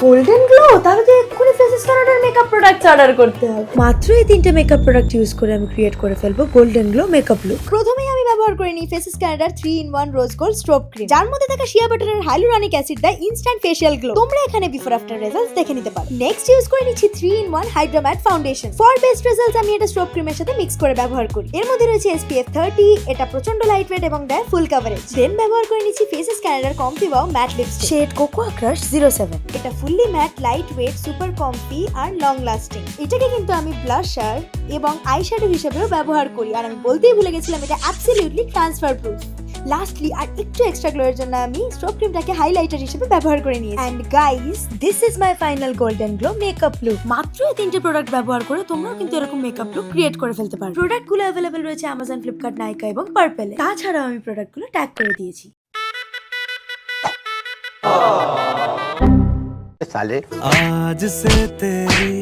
Golden glow, তাহলে তো এক্ষুনি ফেসেস কানাডার মেকআপ প্রোডাক্টস অর্ডার করতে হবে। মাত্র এই 3টে মেকআপ প্রোডাক্ট ইউজ করে আমি ক্রিয়েট করে ফেলবো গোল্ডেন গ্লো মেকআপ লুক। প্রথমেই আমি ব্যবহার করে নিই ফেসেস কানাডার 3-in-1 rose gold strobe cream, যার মধ্যে থাকা শিয়া বাটারের হাইলুরনিক অ্যাসিড দেয় ইনস্ট্যান্ট ফেশিয়াল গ্লো। তোমরা এখানে বিফোর আফটার রেজাল্টস দেখে নিতে পারো। নেক্সট ইউজ করে নিচ্ছি 3-in-1 hydra matte foundation. For best results আমি এটা স্ট্রোব ক্রিমের সাথে মিক্স করে ব্যবহার করি। এর মধ্যে রয়েছে SPF 30, এটা প্রচন্ড লাইট ওয়েট এবং দেয় ফুল কভারেজ। দেন ব্যবহার করে নিচ্ছি ফেসেস কানাডার comfy wow matte lipstick shade cocoa crush 07। এটা fully matte, light weight, super comfy আর লং লাস্টিং। এটাকে কিন্তু আমি ব্লাশার এবং আইশ্যাডো হিসেবেও ব্যবহার করি। আর আমি বলতেই ভুলে গেছিলাম, এটা অ্যাবসলিউটলি ট্রান্সফার প্রুফ। লাস্টলি আর একটু এক্সট্রা গ্লোয়ের জন্য আমি স্ট্রোব ক্রিমটাকে হাইলাইটার হিসেবে ব্যবহার করে নিয়েছি। And guys, this is my final golden glow makeup look. মাত্র এই 3টে প্রোডাক্ট ব্যবহার করে তোমরাও কিন্তু এরকম মেকআপ লুক ক্রিয়েট করে ফেলতে পারো। প্রোডাক্টগুলো অ্যাভেলেবল রয়েছে অ্যামাজন, ফ্লিপকার্ট, নাইকা এবং পার্পেলে। তাছাড়াও আমি প্রোডাক্টগুলো ট্যাগ করে দিয়েছি। साले आज से तेरी